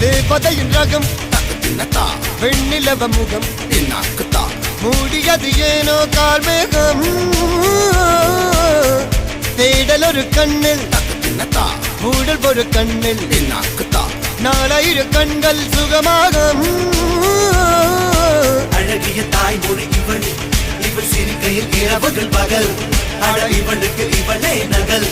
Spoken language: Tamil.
தேவதையின் ரகம் வெண்ணிலவ முகம் மூடியது ஏனோ கார்மேகம் தேடல் ஒரு கண்ணில் மூடல் ஒரு கண்ணில் நாலாயிர கண்கள் சுகமாக அழகிய தாய்மொழி இவள் இவள் சிரிக்கையில் இரவுகள் பகல் அழ இவளுக்கு இவளே நகல்.